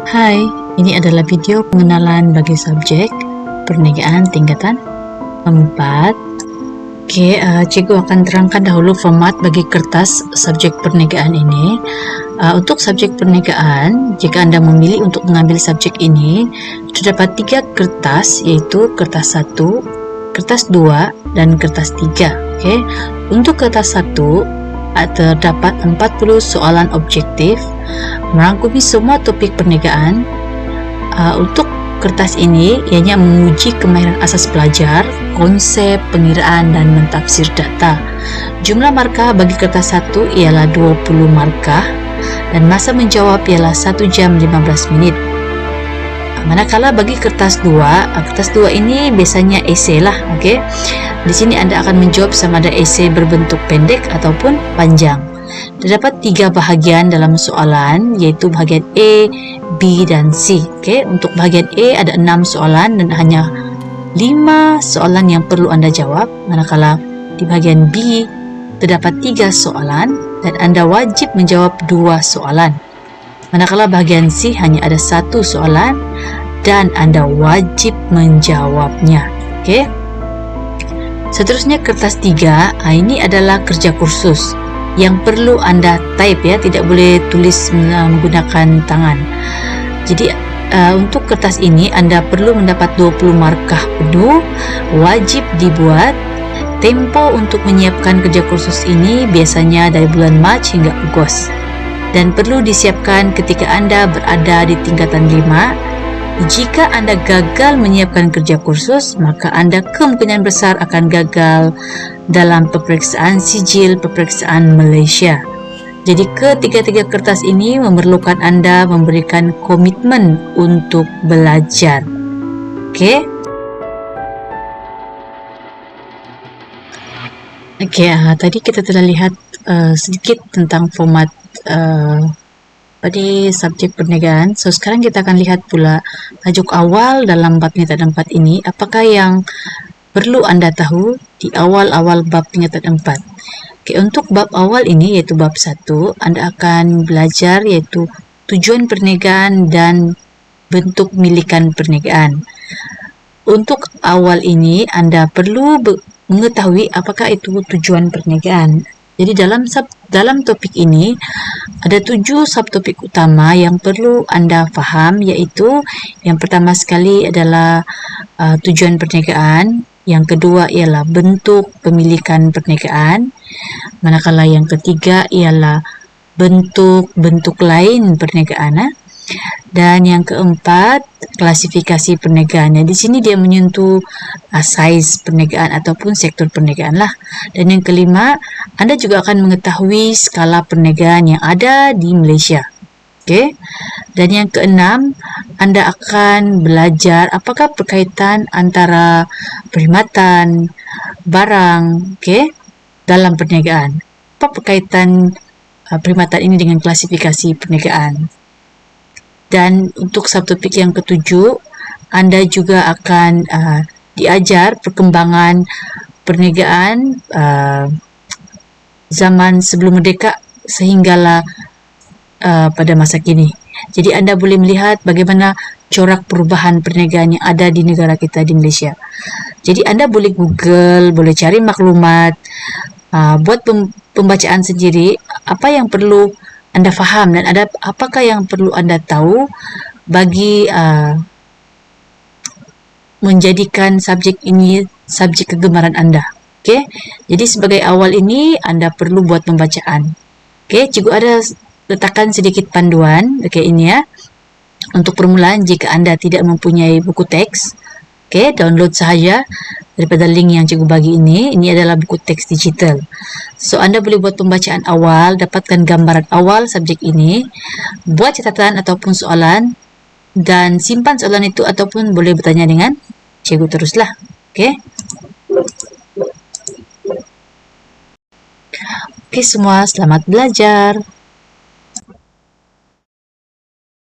Hai, ini adalah video pengenalan bagi subjek perniagaan tingkatan 4. Oke, cikgu akan terangkan dahulu format bagi kertas subjek perniagaan ini. Untuk subjek perniagaan, jika Anda memilih untuk mengambil subjek ini, terdapat 3 kertas, yaitu kertas 1, kertas 2, dan kertas 3. Oke, untuk kertas 1, terdapat 40 soalan objektif merangkumi semua topik perniagaan. Untuk kertas ini ianya menguji kemahiran asas pelajar, konsep, pengiraan, dan mentafsir data. Jumlah markah bagi kertas 1 ialah 20 markah dan masa menjawab ialah 1 jam 15 menit. Manakala bagi kertas 2 ini biasanya esei lah, okey. Di sini Anda akan menjawab sama ada esei berbentuk pendek ataupun panjang. Terdapat 3 bahagian dalam soalan, yaitu bahagian A, B, dan C. Okey, untuk bahagian A ada 6 soalan dan hanya 5 soalan yang perlu Anda jawab. Manakala di bahagian B terdapat 3 soalan dan Anda wajib menjawab 2 soalan. Manakala bahagian C hanya ada 1 soalan dan Anda wajib menjawabnya. Okey. Seterusnya kertas 3, ini adalah kerja kursus yang perlu Anda type ya, tidak boleh tulis menggunakan tangan. Jadi untuk kertas ini Anda perlu mendapat 20 markah penuh, wajib dibuat. Tempo untuk menyiapkan kerja kursus ini biasanya dari bulan Mac hingga Ogos dan perlu disiapkan ketika Anda berada di tingkatan 5. Jika Anda gagal menyiapkan kerja kursus, maka Anda kemungkinan besar akan gagal dalam peperiksaan sijil peperiksaan Malaysia. Jadi ketiga-tiga kertas ini memerlukan Anda memberikan komitmen untuk belajar. Okey? Okey, tadi kita telah lihat sedikit tentang format pada subjek perniagaan. So sekarang kita akan lihat pula tajuk awal dalam bab penyertaan 4 ini. Apakah yang perlu Anda tahu di awal-awal bab penyertaan 4? Okay, untuk bab awal ini yaitu bab 1, Anda akan belajar yaitu tujuan perniagaan dan bentuk milikan perniagaan. Untuk awal ini Anda perlu mengetahui apakah itu tujuan perniagaan. Jadi dalam topik ini ada 7 subtopik utama yang perlu Anda faham, yaitu yang pertama sekali adalah tujuan perniagaan, yang kedua ialah bentuk pemilikan perniagaan, manakala yang ketiga ialah bentuk-bentuk lain perniagaan, dan yang keempat klasifikasi perniagaan. Di sini dia menyentuh saiz perniagaan ataupun sektor perniagaan lah. Dan yang kelima, Anda juga akan mengetahui skala perniagaan yang ada di Malaysia. Okey. Dan yang keenam, Anda akan belajar apakah perkaitan antara perkhidmatan, barang, okey, dalam perniagaan. Apa perkaitan perkhidmatan ini dengan klasifikasi perniagaan? Dan untuk subtopik yang ketujuh, Anda juga akan diajar perkembangan perniagaan zaman sebelum merdeka sehinggalah pada masa kini. Jadi Anda boleh melihat bagaimana corak perubahan perniagaan yang ada di negara kita di Malaysia. Jadi Anda boleh Google, boleh cari maklumat, buat pembacaan sendiri apa yang perlu Anda faham dan apakah yang perlu Anda tahu bagi menjadikan subjek ini subjek kegemaran Anda. Okey. Jadi sebagai awal ini Anda perlu buat pembacaan. Okey, cikgu ada letakkan sedikit panduan. Okey, ini ya. Untuk permulaan, jika Anda tidak mempunyai buku teks, okey, download sahaja daripada link yang cikgu bagi ini. Ini adalah buku teks digital. So, Anda boleh buat pembacaan awal, dapatkan gambaran awal subjek ini, buat catatan ataupun soalan, dan simpan soalan itu ataupun boleh bertanya dengan cikgu teruslah. Okey. Okey semua, selamat belajar.